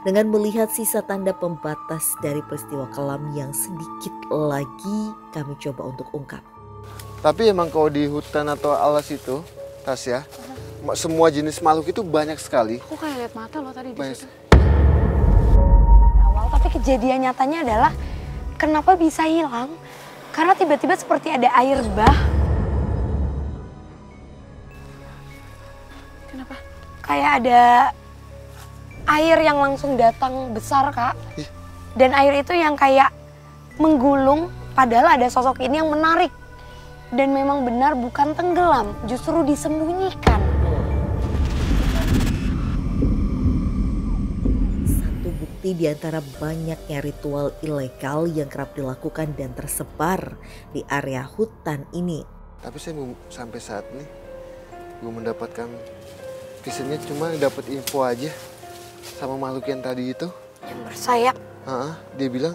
dengan melihat sisa tanda pembatas dari peristiwa kelam yang sedikit lagi kami coba untuk ungkap. Tapi emang kalau di hutan atau alas itu, Tasya, semua jenis makhluk itu banyak sekali. Aku kayak lihat mata loh tadi di situ. Awal, tapi kejadian nyatanya adalah kenapa bisa hilang? Karena tiba-tiba seperti ada air bah. Kenapa? Kayak ada air yang langsung datang besar, Kak. Dan air itu yang kayak menggulung, padahal ada sosok ini yang menarik. Dan memang benar bukan tenggelam, justru disembunyikan. Satu bukti di antara banyaknya ritual ilegal yang kerap dilakukan dan tersebar di area hutan ini. Tapi saya belum sampai saat ini belum mendapatkan visinya, cuma dapat info aja sama makhluk yang tadi itu. Yang bersayap. Dia bilang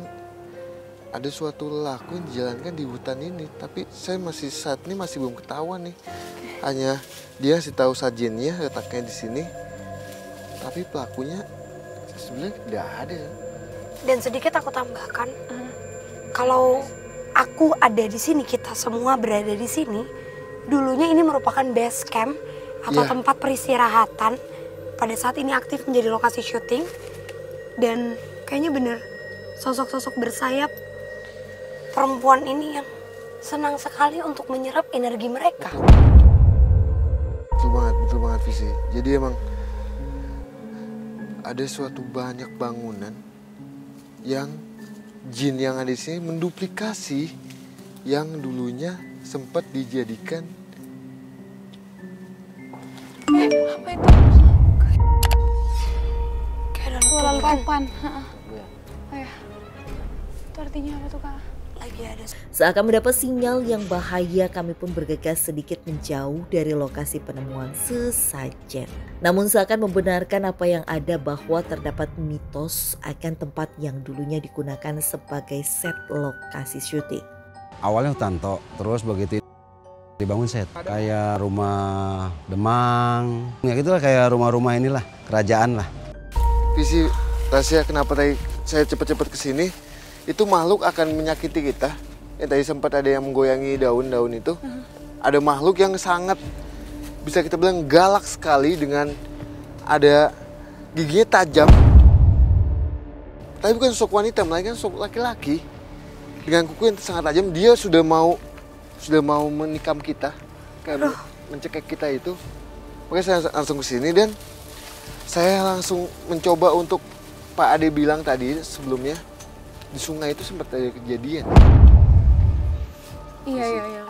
ada suatu lelaku yang dijalankan di hutan ini, tapi saya masih saat ini masih belum ketahuan nih. Hanya dia kasih tahu sajennya letaknya di sini, tapi pelakunya sebenarnya tidak ada. Dan sedikit aku tambahkan, kalau aku ada di sini, kita semua berada di sini, dulunya ini merupakan base camp atau tempat peristirahatan. Pada saat ini aktif menjadi lokasi syuting, dan kayaknya bener sosok-sosok bersayap perempuan ini yang senang sekali untuk menyerap energi mereka. Betul banget Visi. Jadi emang ada suatu banyak bangunan yang jin yang ada di sini menduplikasi yang dulunya sempat dijadikan. Apa itu? Kayak ada Letupan. Oh ya. Itu artinya apa tuh, Kak? Seakan mendapat sinyal yang bahaya, kami pun bergegas sedikit menjauh dari lokasi penemuan sesajen. Namun seakan membenarkan apa yang ada, bahwa terdapat mitos akan tempat yang dulunya digunakan sebagai set lokasi syuting. Awalnya hutan tok, terus begitu dibangun set kayak rumah Demang, ya gitu lah, kayak rumah-rumah inilah, kerajaan lah. Visi, Tasya, kenapa tadi saya cepat-cepat kesini? Itu makhluk akan menyakiti kita. Yang tadi sempat ada yang menggoyangi daun-daun itu. Ada makhluk yang sangat, bisa kita bilang galak sekali, dengan ada giginya tajam. Tapi bukan sosok wanita, melainkan sosok laki-laki dengan kuku yang sangat tajam. Dia sudah mau menikam kita, kayak mencekik kita itu. Makanya saya langsung kesini, dan saya langsung mencoba untuk, Pak Ade bilang tadi sebelumnya, di sungai itu sempat ada kejadian. Iya.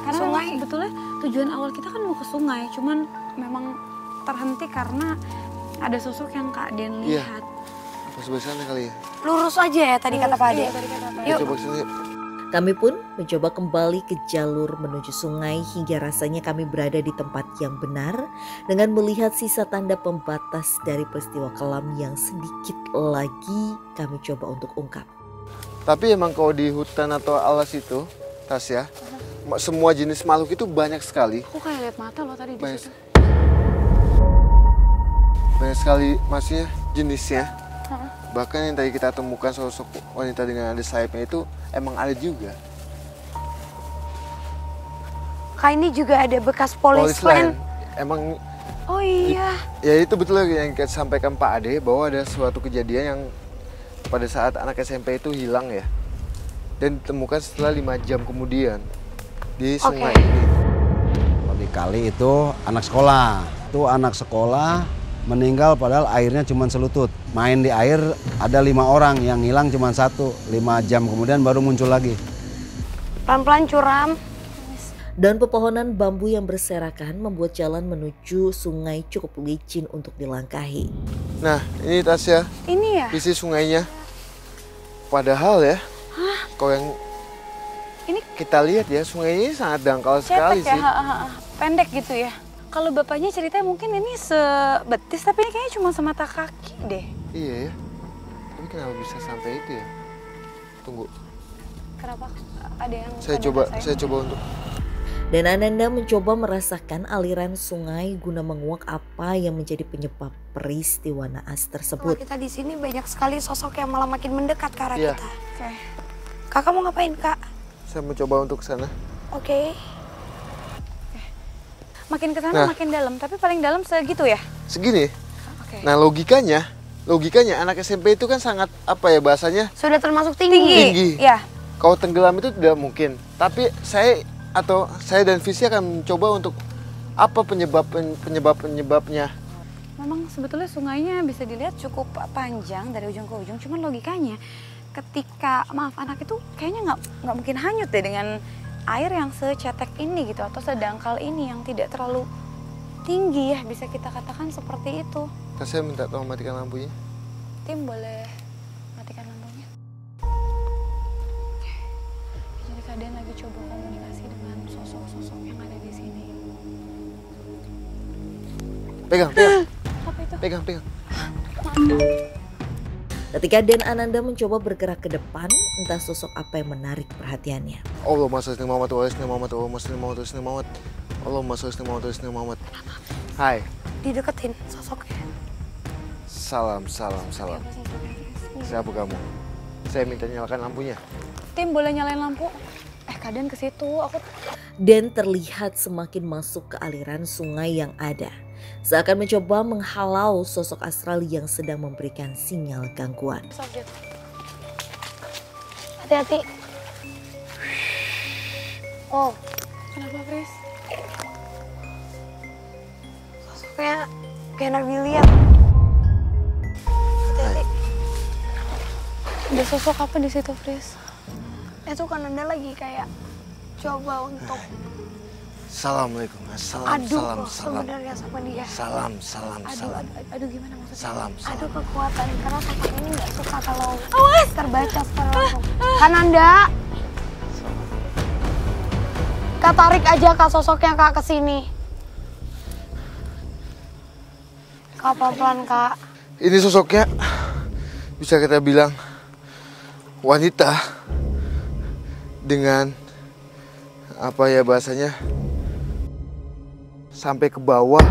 Karena memang sebetulnya tujuan awal kita kan mau ke sungai, cuman memang terhenti karena ada sosok yang Kak Den lihat. Apa sebelah sana kali ya? Lurus aja ya tadi kata Pak Ade. Iya, tadi kata Pak Ade. Yuk. Coba kesini. Kami pun mencoba kembali ke jalur menuju sungai, hingga rasanya kami berada di tempat yang benar dengan melihat sisa tanda pembatas dari peristiwa kelam yang sedikit lagi kami coba untuk ungkap. Tapi emang kalau di hutan atau alas itu, Tasya, semua jenis makhluk itu banyak sekali. Aku kayak lihat mata loh tadi di situ. Banyak sekali maksudnya jenisnya. Bahkan yang tadi kita temukan sosok wanita dengan ada sayapnya itu emang ada juga. Kak, ini juga ada bekas polis line. Emang. Oh iya. Ya itu betul yang kita sampaikan Pak Ade, bahwa ada suatu kejadian yang pada saat anak SMP itu hilang ya. Dan ditemukan setelah 5 jam kemudian di sungai ini. Di kali itu anak sekolah. Itu anak sekolah meninggal padahal airnya cuma selutut. Main di air ada 5 orang, yang hilang cuma 1. 5 jam kemudian baru muncul lagi. Pelan-pelan curam. Dan pepohonan bambu yang berserakan membuat jalan menuju sungai cukup licin untuk dilangkahi. Nah, ini Tasya. Ini ya? Isi sungainya. Padahal ya, kalau yang ini kita lihat ya, sungai ini sangat dangkal sekali ya, sih. Pendek gitu ya. Kalau bapaknya ceritanya mungkin ini sebetis, tapi ini kayaknya cuma semata kaki deh. Iya ya. Tapi kenapa bisa sampai itu ya? Tunggu. Kenapa? Ada yang Saya coba untuk Dan Ananda mencoba merasakan aliran sungai guna menguak apa yang menjadi penyebab peristiwa naas Setelah tersebut. kita di sini banyak sekali sosok yang malah makin mendekat ke arah Iya. kita. Oke. Kakak mau ngapain, Kak? Saya mencoba untuk ke sana. Oke. Makin ke sana Nah. makin dalam, tapi paling dalam segitu ya? Segini. Oke. Nah, logikanya anak SMP itu kan sangat apa ya bahasanya? Sudah termasuk tinggi. Tinggi. Ya. Kalau tenggelam itu tidak mungkin. Tapi saya dan Visi akan mencoba untuk apa penyebabnya. Memang sebetulnya sungainya bisa dilihat cukup panjang dari ujung ke ujung, cuman logikanya ketika anak itu kayaknya nggak mungkin hanyut deh dengan air yang secetek ini gitu atau sedangkal ini yang tidak terlalu tinggi ya, bisa kita katakan seperti itu. Saya minta tolong matikan lampunya. Tim boleh matikan lampunya. Jadi kalian lagi coba komunikasi dengan sosok-sosok yang ada di sini. Pegang. Apa itu? Pegang. Ketika Den Ananda mencoba bergerak ke depan, entah sosok apa yang menarik perhatiannya. Allahumma sholli ala Muhammad wa ala ali Muhammad, Allahumma sholli ala Muhammad wa ala ali Muhammad. Allahumma sholli ala Muhammad wa ala ali Muhammad. Hai. Dideketin sosoknya. Salam. Siapa kamu? Saya minta nyalakan lampunya. Tim boleh nyalain lampu? Kalian ke situ, aku Dan terlihat semakin masuk ke aliran sungai yang ada. Seakan mencoba menghalau sosok astral yang sedang memberikan sinyal gangguan. subjek. Hati-hati. Oh, Kenapa, Pris? sosoknya kayak Nabi lihat. Hati-hati. Ada sosok apa di situ, Pris? Itu kan Anda lagi kayak coba untuk Assalamualaikum. adu Salam. sebenarnya sama dia. Salam. Aduh gimana maksudnya? Salam. Adu kekuatan karena sosok ini nggak suka kalau terbaca secara langsung. Kan Anda, Kak tarik aja Kak sosoknya Kak ke sini. Kak pelan-pelan Kak. Ini sosoknya bisa kita bilang wanita dengan apa ya bahasanya sampai ke bawah.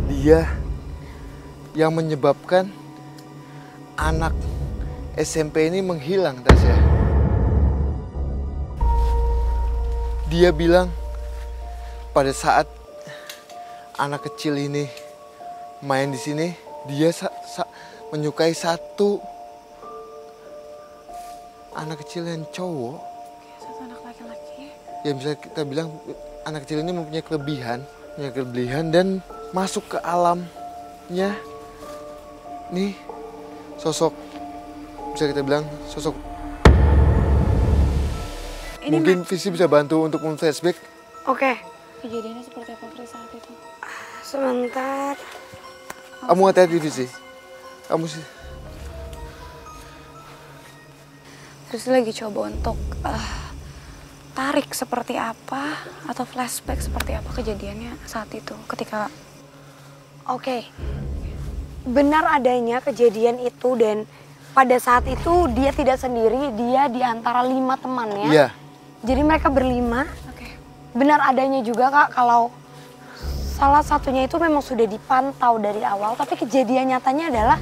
Dia yang menyebabkan anak SMP ini menghilang, Tasya. Dia bilang pada saat anak kecil ini main di sini, dia menyukai satu anak kecil yang cowok. Satu anak laki-laki. Ya bisa kita bilang anak kecil ini mempunyai kelebihan dan masuk ke alamnya. Nih sosok, bisa kita bilang sosok. Ini Mungkin Visi bisa bantu untuk flashback. Oke, kejadiannya seperti apa Pris saat itu? sebentar. Kamu hati-hati Visi. Kamu sih. Terus lagi coba untuk tarik seperti apa atau flashback seperti apa kejadiannya saat itu ketika Oke, benar adanya kejadian itu dan pada saat itu dia tidak sendiri, dia di antara 5 temannya. Iya. Jadi mereka berlima. Oke. Benar adanya juga Kak kalau salah satunya itu memang sudah dipantau dari awal, tapi kejadian nyatanya adalah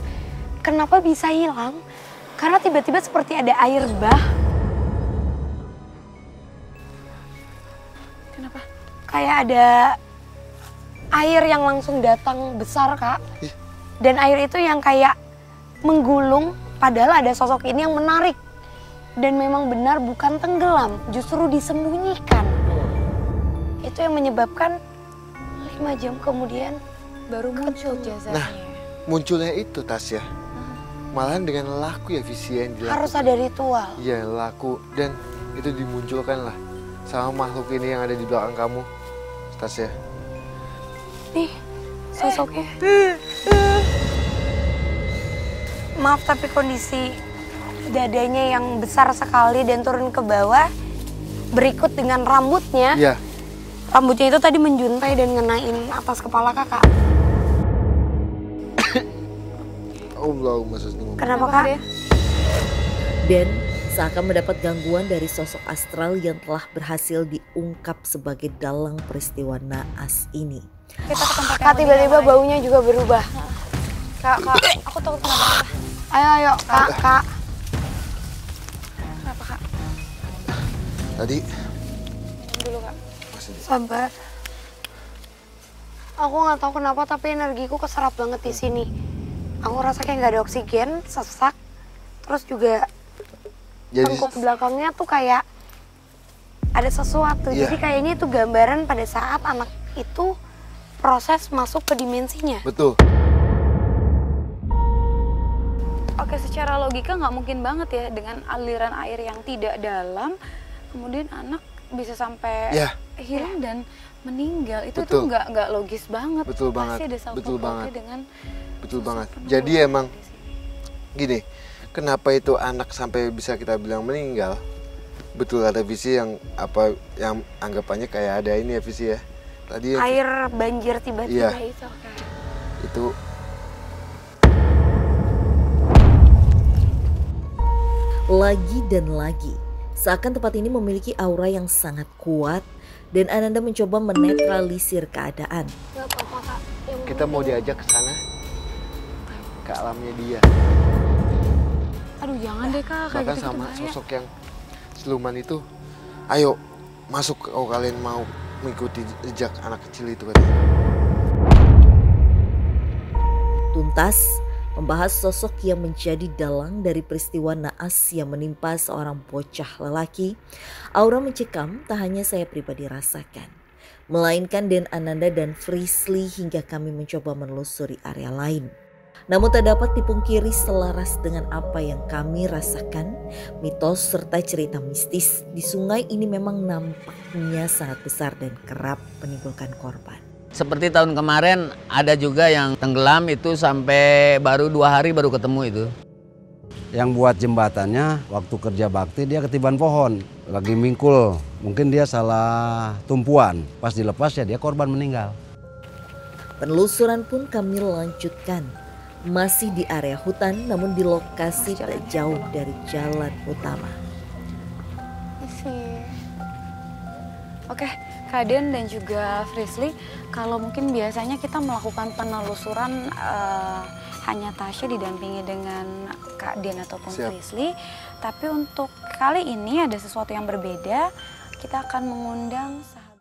kenapa bisa hilang? Karena tiba-tiba seperti ada air bah. Kenapa? Kayak ada air yang langsung datang besar Kak. Ih. Dan air itu yang kayak menggulung, padahal ada sosok ini yang menarik. Dan memang benar bukan tenggelam, justru disembunyikan. Itu yang menyebabkan 5 jam kemudian Baru muncul jasanya. Nah, munculnya itu Tasya. Malahan dengan laku ya Visi yang dilakukan. harus ada ritual. Iya laku dan itu dimunculkan lah sama makhluk ini yang ada di belakang kamu, Tasya. Nih, sosoknya. Maaf tapi kondisi dadanya yang besar sekali dan turun ke bawah berikut dengan rambutnya. Iya. Rambutnya itu tadi menjuntai dan ngenain atas kepala Kakak. Allahumma sholli ala Muhammad. Kenapa Kak? dia? Dan seakan mendapat gangguan dari sosok astral yang telah berhasil diungkap sebagai dalang peristiwa naas ini. Kita ke tempat Kak, tiba-tiba baunya juga berubah. Kak, aku takut kenapa? Ayo, Kak. Kenapa, Kak? Tadi Dulu, Kak. masih Sabar. Aku nggak tahu kenapa tapi energiku keserap banget di sini. Aku rasa kayak nggak ada oksigen, sesak. Terus juga jadi tengkuk belakangnya tuh kayak ada sesuatu. Iya. Jadi kayaknya itu gambaran pada saat anak itu proses masuk ke dimensinya. betul. Oke, secara logika nggak mungkin banget ya dengan aliran air yang tidak dalam, kemudian anak bisa sampai Ya. hilang dan meninggal. Itu Betul. nggak logis banget. Betul banget. Pasti ada sangkut Betul pautnya banget. dengan Betul sosok banget. penolong Jadi emang di sini. gini, kenapa itu anak sampai bisa kita bilang meninggal? Betul ada visi yang anggapannya kayak ada ini ya visi ya. Tadi yang Air banjir tiba-tiba Iya. itu. itu Lagi dan lagi, seakan tempat ini memiliki aura yang sangat kuat dan Ananda mencoba menetralisir keadaan. Gak apa-apa, Kak. Yang kita mau diajak ke sana ke alamnya dia. Aduh, jangan deh, Kak, kayak Bahkan gitu sama bahaya. sosok yang siluman itu, ayo masuk kalau kalian mau mengikuti jejak anak kecil itu katanya. Tuntas membahas sosok yang menjadi dalang dari peristiwa naas yang menimpa seorang bocah lelaki. Aura mencekam tak hanya saya pribadi rasakan, melainkan Den Ananda dan Frisly hingga kami mencoba menelusuri area lain. Namun tak dapat dipungkiri selaras dengan apa yang kami rasakan, mitos serta cerita mistis di sungai ini memang nampaknya sangat besar dan kerap menimbulkan korban. Seperti tahun kemarin ada juga yang tenggelam itu sampai baru 2 hari baru ketemu itu. Yang buat jembatannya waktu kerja bakti dia ketiban pohon, lagi mingkul. Mungkin dia salah tumpuan, pas dilepas ya dia korban meninggal. Penelusuran pun kami lanjutkan. Masih di area hutan namun di lokasi tak jauh dari jalan utama. Oke, Kak Den dan juga Frisly, kalau mungkin biasanya kita melakukan penelusuran hanya Tasya didampingi dengan Kak Den ataupun Siap. Frisly, tapi untuk kali ini ada sesuatu yang berbeda. Kita akan mengundang